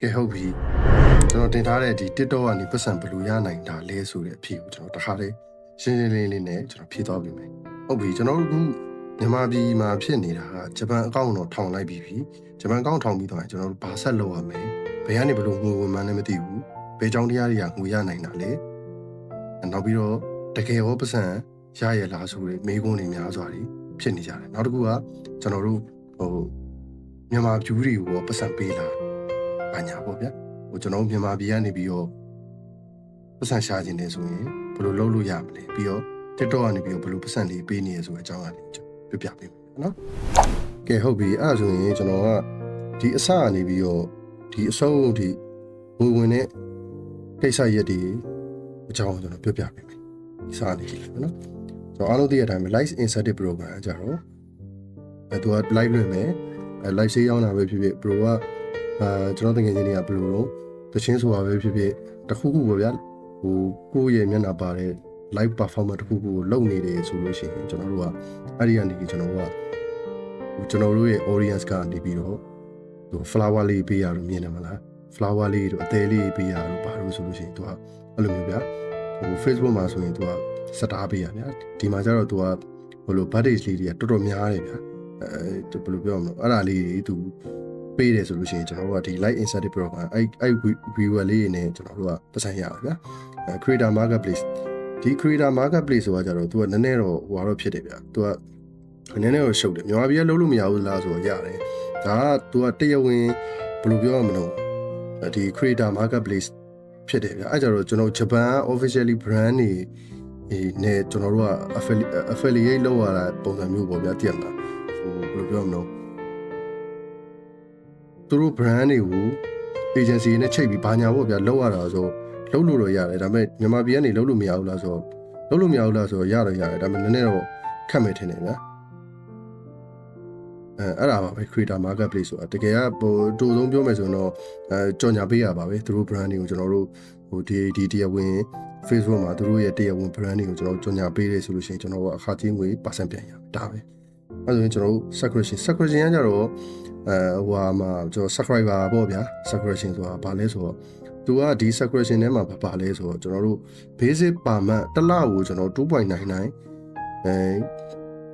ကဲဟုတ်ပြီကျွန်တော်တင်ထားတဲ့ဒီ TikTok ကနေပတ်စံဘယ်လိုရနိုင်တာလဲဆိုတဲ့အဖြစ်ကိုကျွန်တော်တခါလေးရှင်းရှင်းလင်းလင်းနဲ့ကျွန်တော်ဖြေသွားပေးမယ်ဟုတ်ပြီကျွန်တော်တို့မြန်မာပြည်မှာဖြစ်နေတာကဂျပန်အကောင့်တော့ထောင်လိုက်ပြီဂျပန်အကောင့်ထောင်ပြီးတော့ကျွန်တော်တို့ဘာဆက်လုပ်ရမလဲဘယ်ကနေဘယ်လိုငွေဝင်မှန်းလည်းမသိဘူးဘယ်ကြောင်းတရားတွေကငွေရနိုင်တာလဲနောက်ပြီးတော့တကယ်ရောပတ်စံရရလားဆိုတဲ့မေးခွန်းတွေများစွာတွေဖြစ်နေကြတယ်နောက်တစ်ခုကကျွန်တော်တို့မြန်မာဖြူတွေကိုပတ်စံပေးလာဘာညာပေါ့ဗျာကျွန်တော်မြန်မာပြည်ကနေပြီးတော့ပတ်စံရှာခြင်းနေဆိုရင်ဘယ်လိုလုပ်လို့ရမလဲပြီးတော့ TikTok ကနေပြီးတော့ဘယ်လိုပတ်စံလေးပေးနေရဆိုတဲ့အကြောင်းအရာလေးပြပြပေးမယ်နော်ကဲဟုတ်ပြီအဲ့ဒါဆိုရင်ကျွန်တော်ကဒီအစကနေပြီးတော့ဒီအဆုံးဒီဝင်ဝင်နဲ့ကိစ္စရက်တွေအကြောင်းကျွန်တော်ပြပြပေးမယ်ဒီစနေပြီနော်ကျွန်တော်အားလုံးသိတဲ့အတိုင်းပဲ Live Incentive Program အကြတော့သူက live လွှင့်မယ်live ဆေးရောင်းတာပဲဖြစ်ဖြစ် pro ကကျွန်တော်တကယ်ချင်းတွေကဘယ်လိုတော့တချင်းဆိုတာပဲဖြစ်ဖြစ်တခုခုပေါ့ဗျာကိုယ့်ရဲ့မျက်နှာပါတဲ့ live performance တခုခုကိုလုပ်နေတယ်ဆိုလို့ရှိရင်ကျွန်တော်တို့ကအဲ့ဒီကနေကျွန်တော်တို့ရဲ့ audience ကနေပြီးတော့flower လေးပေးရလို့မြင်တယ်မလား flower လေးတို့အသေးလေးပေးရလို့ဘာလို့ဆိုလို့ရှိရင်သူကအဲ့လိုမျိုးဗျာFacebook မှာဆိုရင်သူကစတားပေးရဗျာဒီမှာကျတော့သူကbirthday လေးတွေကတော်တော်များတယ်ဗျာဘယ်လိုပြောမလဲအဲ့ဒါလေးသူပေးတယ်ဆိုလို့ရှိရင်ကျွန်တော်တို့ကဒီ live incentive program အဲ့ viewer လေးတွေနဲ့ကျွန်တော်တို့ကပတ်စံရတာဗျာcreator marketplace ဒီ creator marketplace ဆိုတာကြတော့သူကနည်းနည်းတော့ဟိုတော့ဖြစ်တယ်ဗျာသူကနည်းနည်းတော့ရှုပ်တယ်မြန်မာပြည်ကလုံးလို့မရဘူးလားဆိုတော့ရတယ်ဒါကသူကတရားဝင်ဘယ်လိုပြောရမလို့ဒီ creator marketplace ဖြစ်တယ်ဗျာအဲ့ကြတော့ကျွန်တော်ဂျပန် officially brand တွေနဲ့ကျွန်တော်တို့က affiliate လုပ်ရတာပုံစံမျိုးပေါ့ဗျာတည်ရမှာဘယ်လိုပြောမလို့သူတို့ brand တွေကို agency နဲ့ချိတ်ပြီးဘာညာပေါ့ဗျာလောက်ရတာဆိုလုပ်လို့တော့ရတယ်ဒါပေမဲ့မြန်မာပြည်ကနေလုပ်လို့မရဘူးလားဆိုတော့လုပ်လို့မရဘူးလားဆိုတော့ရတယ်ဒါပေမဲ့နည်းနည်းတော့ခက်မယ်ထင်တယ်ဗျာအဲ့ဒါပါပဲ creator marketplace ဆိုတာတကယ်ကတူဆုံးပြောမယ်ဆိုရင်တော့ကြော်ညာပေးရပါပဲသူတို့ brand တွေကိုကျွန်တော်တို့ဒီတရားဝင် Facebook မှာသူတို့ရဲ့တရားဝင် brand တွေကိုကျွန်တော်ကြော်ညာပေးတယ်ဆိုလို့ရှိရင်ကျွန်တော်ကအခါချင်းငွေ% ပြန်ရမယ်ဒါပဲအဲ့ဆိုရင်ကျွန်တော်တို့ subscription ကကြတော့ဟိုမှာကျွန်တော် subscriber ပေါ့ဗျာ subscription ဆိုတာဘာလဲဆိုတော့သူကဒီ subscription ထဲမှာဘာလဲဆိုတော့ကျွန်တော်တို့ basic per month တစ်လကိုကျွန်တော် $2.99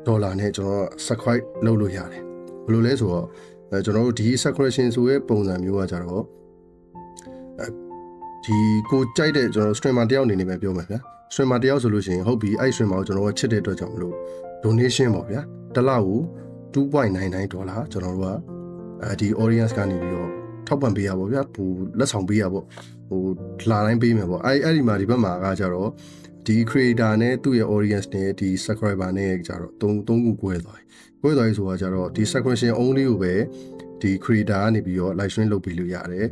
ဒေါ်လာနဲ့ကျွန်တော် subscribe လုပ်လို့ရတယ်ဘယ်လိုလဲဆိုတော့ကျွန်တော်တို့ဒီ subscription ဆိုရဲ့ပုံစံမျိုးကကြတော့ဒီကိုကြိုက်တဲ့ကျွန်တော် streamer တယောက်အနေနဲ့ပဲပြောမယ်ဗျာ streamer တယောက်ဆိုလို့ရှိရင်ဟုတ်ပြီအဲ့ streamer ကိုကျွန်တော်ကချစ်တဲ့အတွက်ကြောင့်မလို့ donation ပေါ့ဗျာတစ်လကို$2.99ဒေါ်လာကျွန်တော်တို့ကဒီ audience ကနေပြီးတော့ထောက်ပံ့ပေးရပါဗျာလက်ဆောင်ပေးရပေါ့လာတိုင်းပေးမယ်ပေါ့အဲ့ဒီမှာဒီဘက်မှာကကြတော့ဒီ creator နဲ့သူ့ရဲ့ audience နဲ့ဒီ subscriber နဲ့ကြတော့သုံးခုကွဲသွားပြီဆိုတာကြတော့ဒီ subscription only ကိုပဲဒီ creator ကနေပြီးတော့ live stream လုပ်ပေးလို့ရတယ်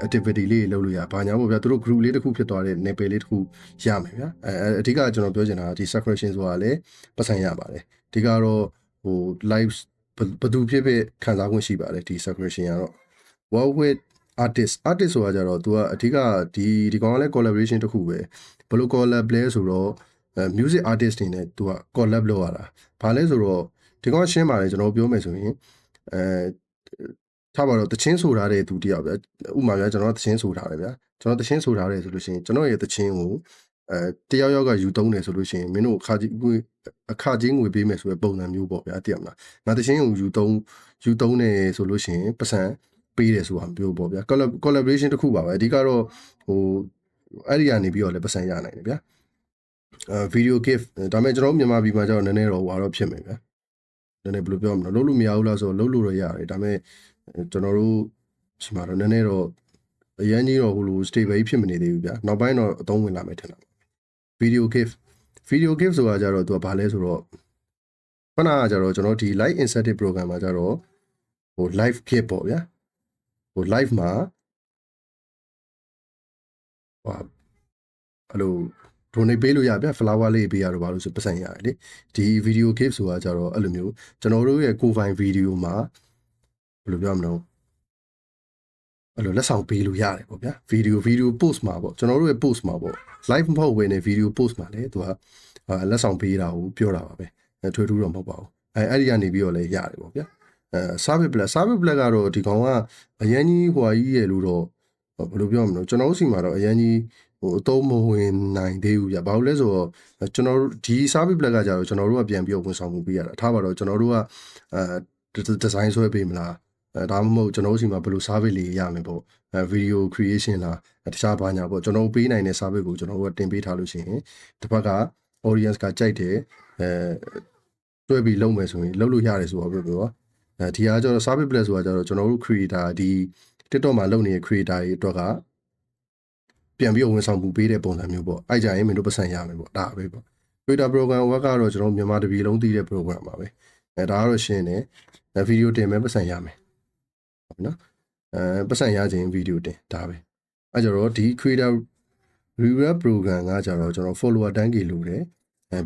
activity လေးလုပ်လို့ရဘာညာပေါ့ဗျာသူတို့ group လေးတစ်ခုဖြစ်သွားတဲ့ နယ်ပယ်လေးတစ်ခုရမယ်ဗျာအဓိကကျွန်တော်ပြောချင်တာကဒီ subscription ဆိုတာလည်းပတ်စံရပါတယ်ဒီကတော့live ဘယ်သူဖြစ်ဖြစ်ခံစား권ရှိပါတယ်ဒီ subscription ကတော့ work with artist ဆိုတာကြတော့ तू ကအဓိကဒီကောင်ကလည်း collaboration တစ်ခုပဲဘယ်လို collab လဲဆိုတော့ music artist တွေနဲ့ तू က collab လုပ်ရတာဘာလဲဆိုတော့ဒီကောင်ရှင်းပါတယ်ကျွန်တော်ပြောမယ်ဆိုရင်ထားပါတော့တချင်းဆိုထားတဲ့သူတယောက်ဗျဥမာဗျာကျွန်တော်တချင်းဆိုထားတယ်ဗျာကျွန်တော်တချင်းဆိုထားတယ်ဆိုလို့ရှိရင်ကျွန်တော်ရဲ့တချင်းကိုတယောက်ယောက်ကယူသုံးတယ်ဆိုလို့ရှိရင်မင်းတို့အခါချင်းငွေပေးမယ်ဆိုတဲ့ပုံစံမျိုးပေါ့ဗျာသိရမလားငါတချင်းကိုယူသုံးတယ်ဆိုလို့ရှိရင်ပတ်စံပေးတယ်ဆိုတာမျိုးပေါ့ဗျာ collaboration တစ်ခုပါပဲအဓိကတော့အဲ့ဒီကနေပြီးတော့လည်းပတ်စံရနိုင်တယ်ဗျာvideo gift ဒါပေမဲ့ကျွန်တော်မြန်မာပြည်မှာကျတော့နည်းနည်းတော့ဟွာတော့ဖြစ်မယ်ဗျာနည်းနည်းဘယ်လိုပြောမလဲလုပ်လို့မရဘူးလားဆိုတော့လုပ်လို့တော့ရတယ်ဒါပေမဲ့ကျွန်တော်တို့ဒီမှာတော့နည်းနည်းတော့အရင်ကြီးတော့လို stable ဖြစ်မနေသေးဘူးဗျာနောက်ပိုင်းတော့အသုံးဝင်လာမယ်ထင်တာvideo gift ဆိုတာကြတော့သူကဘာလဲဆိုတော့ခုနကကြတော့ကျွန်တော်ဒီ live incentive program မှာကြတော့live gift ပေါ့ဗျာlive မှာအဲ့လို donate ပေးလို့ရဗျ flower လေးပေးရတော့ဘာလို့ဆိုပတ်စံရတယ်လေဒီ video gift ဆိုတာကြတော့အဲ့လိုမျိုးကျွန်တော်တို့ရဲ့ကိုယ်ပိုင် video မှာဘယ်လိုပြောမလဲအဲ့လိုလက်ဆောင်ပေးလို့ရတယ်ပေါ့ဗျာ video post မှာပေါ့ကျွန်တော်တို့ရဲ့ post မှာပေါ့ live မဟုတ်ဘဲနဲ့ video post မှာလေသူကလက်ဆောင်ပေးတာကိုပြောတာပါပဲထွေထူးတော့မဟုတ်ပါဘူးအဲ့ဒီကနေပြီးတော့လည်းရတယ်ပေါ့ဗျာservice black ကတော့ဒီကောင်ကအရင်ကြီးဟွာကြီးရဲ့လို့တော့ ဘယ်လိုပြောမလဲကျွန်တော်တို့စီမှာတော့အရင်ကြီးအသုံးမဝင်နိုင်သေးဘူးဗျဘာလို့လဲဆိုတော့ကျွန်တော်တို့ဒီ service plan ကကြတော့ကျွန်တော်တို့ကပြန်ပြီးဝန်ဆောင်မှုပေးရတာထားပါတော့ကျွန်တော်တို့ကဒီဇိုင်းဆွဲပေးမလားဒါမှမဟုတ်ကျွန်တော်တို့စီမှာဘယ်လို service လေးရမယ်ပေါ့ video creation လားတခြားဘာညာပေါ့ကျွန်တော်တို့ပေးနိုင်တဲ့ service ကိုကျွန်တော်တို့ကတင်ပေးထားလို့ရှိရင်တစ်ဖက်က audience ကကြိုက်တယ်တွဲပြီးလုပ်မယ်ဆိုရင်လုပ်လို့ရတယ်ဆိုတော့ပြောပြောဒီကကျတော့ service plan ဆိုတာကျတော့ကျွန်တော်တို့ creator ဒီ TikTok မှာလုပ်နေတဲ့ creator တွေအတွက်ကပြန်ပြီးဝန်ဆောင်မှုပေးတဲ့ပုံစံမျိုးပေါ့အဲ့ကြရင်မင်းတို့ပတ်စံရမယ်ပေါ့ဒါပဲပေါ့ creator program work ကတော့ကျွန်တော်မြန်မာတပြည်လုံးသိတဲ့ program ပါပဲဒါကတော့ရှင်းတယ်ဗီဒီယိုတင်မယ်ပတ်စံရမယ်ဟုတ်နော်ပတ်စံရခြင်းဗီဒီယိုတင်ဒါပဲအဲ့ကြတော့ဒီ creator reward program ကကြတော့ကျွန်တော် follower တန်းကြီးလို့တယ်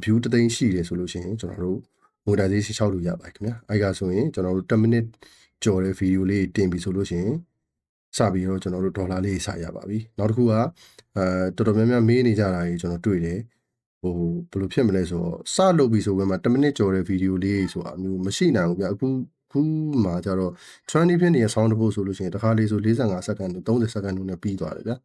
view တသိန်းရှိတယ်ဆိုလို့ရှိရင်ကျွန်တော်တို့ monetization 6လို့ရပါတယ်ခင်ဗျာအဲ့ကဆိုရင်ကျွန်တော်တို့10 minute ကြော်တဲ့ဗီဒီယိုလေးတင်ပြီဆိုလို့ရှိရင်စပြီးတော့ကျွန်တော်တို့ဒေါ်လာလေးစရပါပြီနောက်တစ်ခုကတော်တော်များများမေးနေကြတာကြီးကျွန်တော်တွေ့တယ်ဘယ်လိုဖြစ်မလဲဆိုတော့စလုပ်ပြီဆိုပေမဲ့10 minute ကြော်တဲ့ဗီဒီယိုလေးဆိုတာမျိုးမရှိနိုင်ဘူးဗျအခုမှာကျတော့ trending ဖြစ်နေတဲ့ sound တစ်ပုတ်ဆိုလို့ရှိရင်တစ်ခါလေးဆို45စက္ကန့်နဲ့30စက္ကန့်နဲ့ပြီးသွားတယ်ဗျာ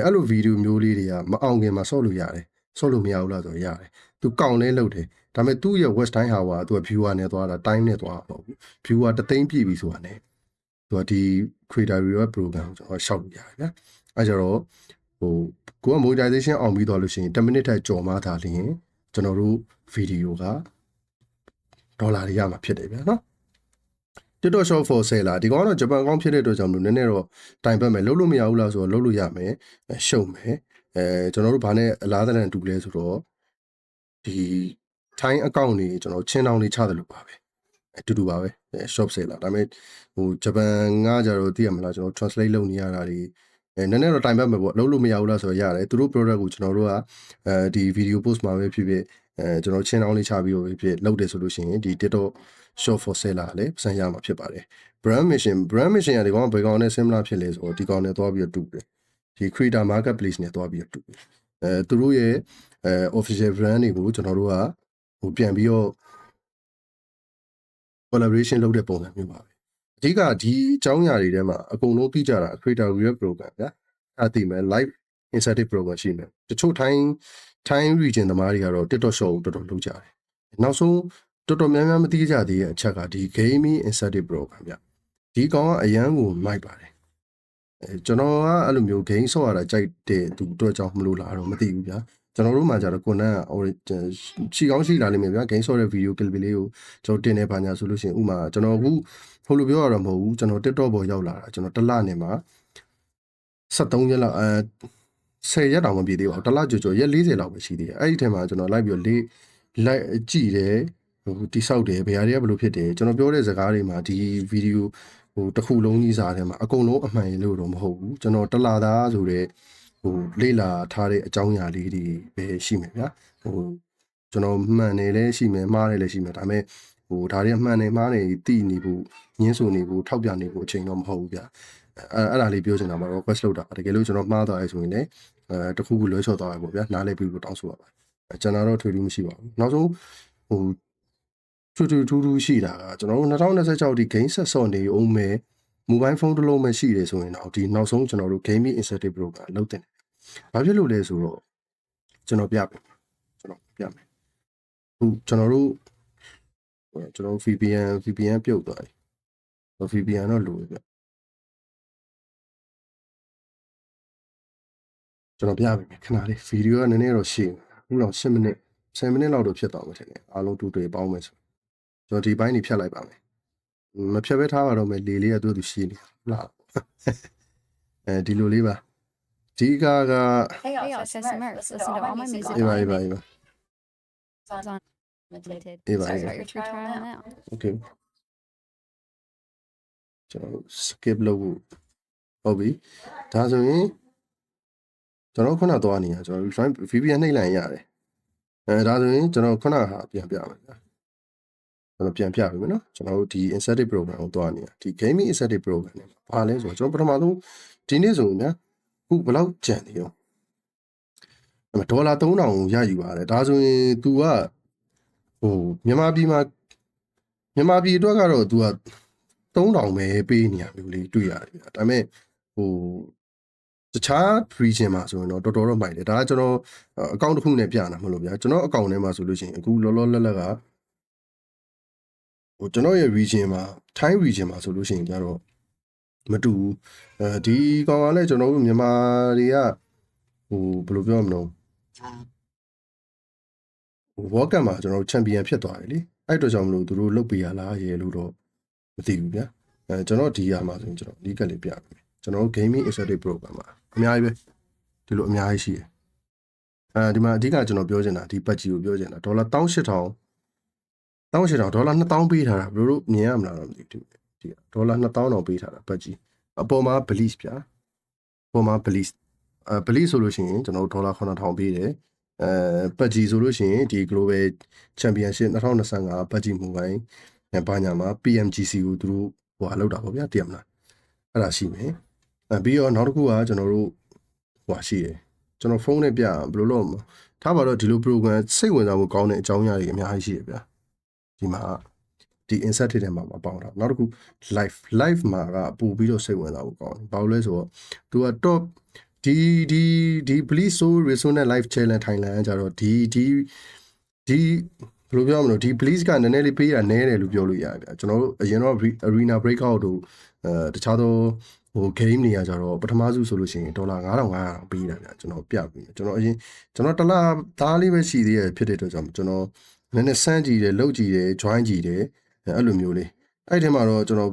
အဲ့လိုဗီဒီယိုမျိုးလေးတွေကမအောင်ခင်မှာဆော့လို့ရတယ်ဆော့လို့မရဘူးလားဆိုတော့ရတယ်သူကောင်းလဲလုပ်တယ်ဒါပေမဲ့သူ့ရဲ့ watch time hour သူက viewer နဲ့သွားတာ time နဲ့သွားတာပေါ့ဘူး viewer တသိန်းပြည့်ပြီဆိုတာ ਨੇ သူကဒီ creator reward program ကိုကျွန်တော်ရှောက်လို့ရတယ်ဗျာအဲကြတော့ကိုက monetization အောင်ပြီးသွားလို့ရှိရင်10 minute ထိုက်ကြော်မှသာလျှင်ကျွန်တော်တို့ဗီဒီယိုကဒေါ်လာတွေရမှာဖြစ်တယ်ဗျာနော် TikTok shop for sale လာဒီကောင်ကတော့ဂျပန်ကောင်ဖြစ်တဲ့အတွက်ကြောင့်မလို့နည်းနည်းတော့တိုင်ပတ်မယ်လုံးလို့မရဘူးလားဆိုတော့လုံးလို့ရမယ်ရှုံမယ်ကျွန်တော်တို့ဘာနဲ့အလားတန်တူလဲဆိုတော့ဒီ time account တွေကျွန်တော်ချင်းတောင်းလေးချတယ်လို့ပါပဲအတူတူပါပဲ shop sale လာဒါပေမဲ့ဂျပန်ကကြတော့သိရမလားကျွန်တော် translate လုပ်နေရတာတွေနည်းနည်းတော့တိုင်ပတ်မယ်ပေါ့လုံးလို့မရဘူးလားဆိုတော့ရတယ်သူတို့ product ကိုကျွန်တော်တို့ကဒီ video post မှာပဲဖြစ်ဖြစ်ကျွန်တော်ချင်းတောင်းလေးချပြီးတော့ဖြစ်လုပ်တယ်ဆိုလို့ရှိရင်ဒီ TikTok shop for sale လာလေပတ်စံရမှာဖြစ်ပါတယ် brand mission ကဒီကောင်ဘယ်ကောင်နဲ့ similar ဖြစ်လဲဆိုတော့ဒီကောင်နဲ့သွားပြီးတော့တူတယ်ဒီ creator marketplace နဲ့သွားပြီးတော့တူတယ်သူတို့ရဲ့official brand တွေကိုကျွန်တော်တို့ကပြန်ပြီးတော့ collaboration လုပ်တဲ့ပုံစံမျိုးပါပဲအဓိကဒီအကြောင်းအရာတွေထဲမှာအကုန်လုံးသိကြတာ creator reward program ဗျာအဲ့ဒီမှာ live incentive program ရှိမယ်တချို့ time region သမားတွေကတော့ TikTok shop ကိုတော်တော်လုပ်ကြတယ်နောက်ဆုံးတော်တော်များများမသိကြသေးတဲ့အချက်ကဒီ gaming incentive program ဗျဒီကောင်ကအရန်ကိုမိုက်ပါတယ်ကျွန်တော်ကအဲ့လိုမျိုး game ဆော့ရတာကြိုက်တဲ့သူတို့ကြောင့်မလို့လားတော့မသိဘူးဗျာကျွန်တော်တို့မှာကြတော့ကိုနန်းရှိကောင်းရှိလာလိမ့်မယ်ဗျာ game ဆော့တဲ့ video clip လေးကိုကျွန်တော်တင်နေပါညာဆိုလို့ရှိရင်ဥမာကျွန်တော်အခုဟိုလိုပြောရတော့မဟုတ်ဘူးကျွန်တော် TikTok ပေါ်ရောက်လာတာကျွန်တော်တစ်လနဲ့မှာ73ရက်လောက်10ရက်တောင်မပြည့်သေးပါဘူးတစ်လကျော်ရက်40လောက်ပဲရှိသေးတယ်အဲ့ဒီထဲမှာကျွန်တော်လိုက်ပြီးလိုက်ကြည့်တယ်တိဆောက်တယ်ဘယ်ဟာတွေကဘယ်လိုဖြစ်တယ်ကျွန်တော်ပြောတဲ့စကားတွေမှာဒီဗီဒီယိုတစ်ခုလုံးကြီးစားထဲမှာအကုန်လုံးအမှန်လို့တော့မဟုတ်ဘူးကျွန်တော်တလာသားဆိုတဲ့လေ့လာထားတဲ့အကြောင်းအရာလေးတွေပဲရှိမယ်ဗျာကျွန်တော်မှန်တယ်လည်းရှိမယ်မှားတယ်လည်းရှိမယ်ဒါပေမဲ့ဒါတွေမှန်တယ်မှားတယ်သိနေဖို့ညင်းဆိုနေဖို့ထောက်ပြနေဖို့အချိန်တော့မဟုတ်ဘူးဗျာအဲ့ဒါလေးပြောချင်တာမှာ request လုပ်တာတကယ်လို့ကျွန်တော်မှားသွားရဆိုရင်လည်းတခုခုလွှဲချော်သွားရပေါ့ဗျာနားလည်ပြီးလို့တောင်းဆိုပါပါကျွန်တော်တော့ထွေထူးမရှိပါဘူးနောက်ဆုံးထူးရှိတာကကျွန်တော်တို့2026ဒီ game set ဆော့နေအောင်မယ် mobile phone တစ်လုံးပဲရှိတယ်ဆိုရင်တော့ဒီနောက်ဆုံးကျွန်တော်တို့ gaming incentive program လုပ်တင်တယ်။ဘာဖြစ်လို့လဲဆိုတော့ကျွန်တော်ပြမယ်။အခုကျွန်တော်တို့ VPN ပြုတ်သွားတယ်။ VPN တော့လိုပဲဗျ။ကျွန်တော်ပြမယ်ခဏလေးဗီဒီယိုကနည်းနည်းတော့ရှည်အခုတော့10မိနစ်10မိနစ်လောက်တော့ဖြစ်သွားမှာထင်တယ်။အားလုံးတူတူပေါင်းမယ်ဆိုကျွန်တော်ဒီဘိုင်းနေဖြတ်လိုက်ပါမယ်။မဖြတ်ဘဲထားပါတော့မယ်လေလေးကသူ့ရှည်နေလား။ဒီလိုလေးပါဒီက Hey, all Sesame listen to all my music. အေးပါ It's on limited. Eva, Start Eva. your free trial now. Okay ကျွန်တော် skip လုပ်ဖို့ဟုတ်ပြီဒါဆိုရင်ကျွန်တော်ခုနသွားနေရကျွန်တော် VPN နှိပ်လိုက်ရတယ်ဒါဆိုရင်ကျွန်တော်ခုနဟာပြန်ပြမယ်ဗျာကျွန်တော်ပြန်ပြပြီမယ်နော်ကျွန်တော်တို့ဒီ incentive program ကိုသွားနေရဒီ gaming incentive program နဲ့ဘာလဲဆိုတော့ကျွန်တော်ပထမဆုံးဒီနေ့ဆိုရင်ဗျာခုဘယ်လောက်ကျန်နေရောဒေါ်လာ3000ရယူပါတယ်ဒါဆိုရင် तू ကမြန်မာပြည်အတွက်ကတော့ तू က3000ပဲပေးနေရမျိုးလေးတွေ့ရတယ်ဗျာဒါပေမဲ့ ခြား region မှာဆိုရင်တော့တော်တော်တော့မိုက်တယ်ဒါကကျွန်တော်အကောင့်တစ်ခုနဲ့ပြတာမဟုတ်လို့ဗျာကျွန်တော်အကောင့်ထဲမှာဆိုလို့ရှိရင်အခုလောလောလတ်လတ်ကကျွန်တော်ရဲ့ region မှာ Thai region မှာဆိုလို့ရှိရင်ကြတော့မတူဘူးဒီကောင်ကလည်းကျွန်တော်တို့မြန်မာတွေကဘယ်လိုပြောမလဲWorld Cup မှာကျွန်တော်တို့ champion ဖြစ်သွားတယ်လေအဲ့အတွက်ကြောင့်မလို့သူတို့လုတ်ပေးရလားရေလို့တော့မသိဘူးဗျာကျွန်တော်ဒီရမှာဆိုရင်ကျွန်တော်ဒီကလေးပြပေးမယ်ကျွန်တော်တို့ gaming incentive program မှာအများကြီးပဲဒီလိုအများကြီးရှိတယ်ဒီမှာအဓိကကျွန်တော်ပြောချင်တာဒီပတ်ကြီးကိုပြောချင်တာဒေါ်လာ18000ဒေါ်လာ2000ပေးထားတာဘယ်လိုမြင်ရမလားတော့မသိဘူးဒီဒေါ်လာ2000တောင်ပေးထားတာပတ်ကြီးအပေါ်မှာ Bliss ဗျာအပေါ်မှာ Bliss Bliss ဆိုလို့ရှိရင်ကျွန်တော်တို့ဒေါ်လာ9000ပေးတယ်ပတ်ကြီးဆိုလို့ရှိရင်ဒီ Global Championship 2025ပတ်ကြီးမူပိုင်းဘာညာမှာ PMGC ကိုသူတို့ဟိုလောက်တာပေါ့ဗျာတည်မလားအဲ့ဒါရှိမယ်ပြီးတော့နောက်တစ်ခုကကျွန်တော်တို့ဟိုရှိတယ်ကျွန်တော်ဖုန်းနဲ့ပြဘယ်လိုလုပ်ထားပါတော့ဒီလို program စိတ်ဝင်စားဖို့ကောင်းတဲ့အကြောင်းအရာတွေအများကြီးရှိတယ်ဗျာဒီမှာဒီ insert ထဲမှာပေါင်းတာနောက်တစ်ခု live မှာကပို့ပြီးတော့စိတ်ဝင်စားဖို့ကောင်းတယ်ဘာလို့လဲဆိုတော့သူက top ဒီ Please So Resonate Live Challenge Thailand ကြတော့ဒီဘယ်လိုပြောမလဲဒီ Please ကနည်းနည်းလေးပေးတာနည်းတယ်လို့ပြောလို့ရတယ်ဗျာကျွန်တော်တို့အရင်တော့ Arena Breakout တို့တခြားသောgame တွေကကြတော့ပထမစုဆိုလို့ရှိရင်ဒေါ်လာ9500ပေးတာဗျာကျွန်တော်ပြပြီးကျွန်တော်တစ်လသားလေးပဲရှိသေးရဖြစ်တဲ့အတွက်ကြောင့်ကျွန်တော်နည်းနည်းစမ်းကြည့်တယ်လုပ်ကြည့်တယ် join ကြည့်တယ်အဲ့လိုမျိုးလေးအဲ့ဒီမှာတော့ကျွန်တော်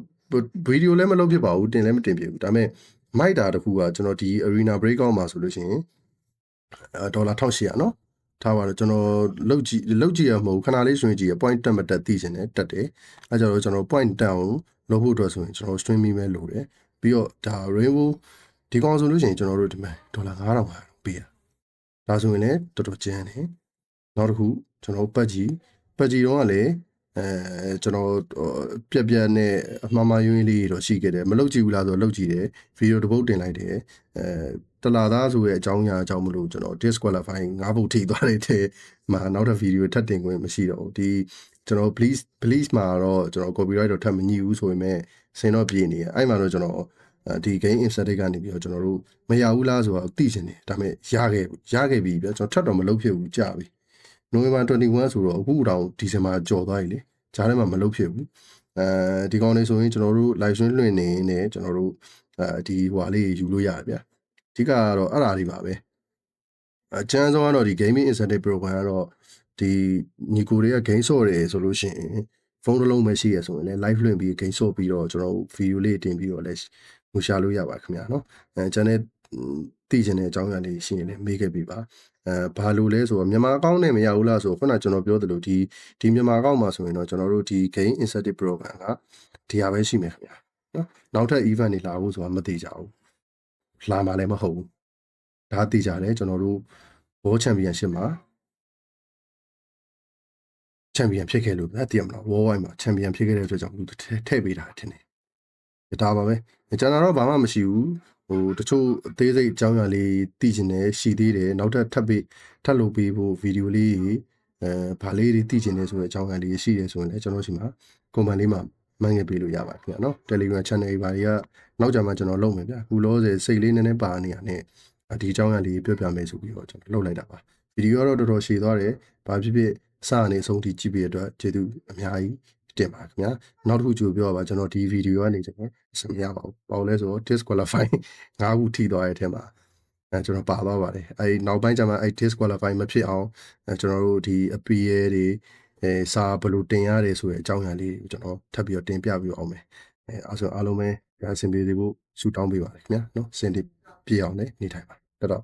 ဗီဒီယိုလည်းမလုပ်ဖြစ်ပါဘူးတင်လည်းမတင်ပြဘူးဒါပေမဲ့မိုက်တာတခုကကျွန်တော်ဒီ Arena Breakout မှာဆိုလို့ရှိရင်ဒေါ်လာ1800เนาะထားပါတော့ကျွန်တော်လုတ်ကြည့်ရမဟုတ်ခဏလေးဆွေးကြည့်ရ point တက်မတက်သိချင်တယ်တက်တယ်အဲကြတော့ကျွန်တော် point တက်အောင်လုပ်ဖို့အတွက်ဆိုရင်ကျွန်တော် stream မိမဲ့လို့တယ်ပြီးတော့ဒါ Rainbow ဒီကောင်ဆိုလို့ရှိရင်ကျွန်တော်တို့ဒီမှာဒေါ်လာ9500ပေးရဒါဆိုရင်လည်းတော်တော်ကျန်းတယ်နောက်တစ်ခုကျွန်တော်ပတ်ကြီးတော့ကလည်းကျွန်တော်ပြက်နဲ့အမှားမှားယွင်းလေးတော့ရှိခဲ့တယ်မလုပ်ကြည့်ဘူးလားဆိုတော့လုပ်ကြည့်တယ်ဗီဒီယိုတစ်ပုတ်တင်လိုက်တယ်တလာသားဆိုရဲ့အကြောင်းအရာအကြောင်းမလို့ကျွန်တော် disqualify 5 ပုတ်ထိသွားတဲ့ထဲမှာနောက်တစ်ဗီဒီယိုထပ်တင်ခွင့်မရှိတော့ဘူးဒီကျွန်တော် please မှာတော့ကျွန်တော် copyright တော့ထပ်မညှိဘူးဆိုပေမဲ့စင်တော့ပြေးနေတယ်အဲ့မှာတော့ကျွန်တော်ဒီ game incentive ကနေပြီးတော့ကျွန်တော်တို့မရဘူးလားဆိုတော့သိချင်တယ်ဒါပေမဲ့ရခဲ့ပြီဗျကျွန်တော်ထပ်တော့မလုပ်ဖြစ်ဘူးကြာပြီနိုဝင်ဘာ21ဆိုတော့အခုတောင်ဒီဇင်ဘာကြော်သွားပြီလေဂျားထဲမှာမလုပ်ဖြစ်ဘူးဒီကောင်လေးဆိုရင်ကျွန်တော်တို့ live stream လွှင့်နေနေကျွန်တော်တို့ဒီဟိုဟာလေးယူလို့ရတယ်ဗျာအဓိကကတော့အဲ့ဒါတွေပါပဲအကျန်းဆုံးကတော့ဒီ gaming incentive program ကတော့ဒီညီကိုတွေက game ဆော့တယ်ဆိုလို့ရှိရင်ဖုန်းတစ်လုံးပဲရှိရဆိုရင်လည်း live လွှင့်ပြီး game ဆော့ပြီးတော့ကျွန်တော်တို့ video လေးတင်ပြီးတော့လည်းငိုရှာလို့ရပါခင်ဗျာနော်ကျန်တဲ့သိချင်တဲ့အကြောင်းအရာလေးရှိရင်လည်းမေးခဲ့ပေးပါဘာလို့လဲဆိုတော့မြန်မာအကောင့်နဲ့မရဘူးလားဆိုတော့ခုနကကျွန်တော်ပြောသလိုဒီမြန်မာအကောင့်မှာဆိုရင်တော့ကျွန်တော်တို့ဒီ game incentive program ကဒီဟာပဲရှိမယ်ခင်ဗျာနော်နောက်ထပ် event တွေလာဖို့ဆိုတာမသိကြဘူးလာမှာလည်းမဟုတ်ဘူးဒါသိကြတယ်ကျွန်တော်တို့ World Championship မှာ champion ဖြစ်ခဲ့လို့ဗျာသိရမလား Worldwide မှာ champion ဖြစ်ခဲ့တဲ့အတွက်ကြောင့်လူထည့်ပေးတာထင်တယ်ဒါပါပဲကျွန်တော်တော့ဘာမှမရှိဘူးတချို့အသေးစိတ်အကြောင်းအရာလေးသိချင်တယ်ရှိသေးတယ်နောက်ထပ်ထပ်လုပ်ပေးဖို့ဗီဒီယိုလေးဘာလေးတွေသိချင်တယ်ဆိုတဲ့အကြောင်းအရာလေးရှိတယ်ဆိုရင်လည်းကျွန်တော်ရှိမှာ comment လေးမှာမှန်းခဲ့ပေးလို့ရပါတယ်ခင်ဗျာနော် Telegram channel တွေဘာတွေကနောက်ကြမှာကျွန်တော်လုပ်မယ်ဗျာအခုလောဆယ်စိတ်လေးနည်းနည်းပါနေရတဲ့ဒီအကြောင်းအရာလေးပြောပြမယ်ဆိုပြီးတော့ကျွန်တော်လုပ်လိုက်တာပါဗီဒီယိုကတော့တော်တော်ရှည်သွားတယ်ဘာဖြစ်ဖြစ်စအနေဆုံးထိကြည့်ပြီးအတွက်ကျေးဇူးအများကြီးတင်ပါခင်ဗျာနောက်တစ်ခုကြိုပြောပါကျွန်တော်ဒီဗီဒီယိုကနေကျွန်တော်စမရပါဘူးပေါ့လဲဆိုတော့ disqualify 5 ခုထိသွားတဲ့အထက်မှာကျွန်တော်ပါသွားပါတယ်နောက်ပိုင်းကျမှdisqualify မဖြစ်အောင်ကျွန်တော်တို့ဒီ appeal တွေစာဘယ်လိုတင်ရတယ်ဆိုတဲ့အကြောင်းအရာလေးကိုကျွန်တော်ထပ်ပြီးတော့တင်ပြပြီးအောင်မယ်အဲဆိုအားလုံးပဲအဆင်ပြေဖို့ဆုတောင်းပေးပါတယ်ခင်ဗျာနော်စင်တီပြည့်အောင်လည်းနေထိုင်ပါတော့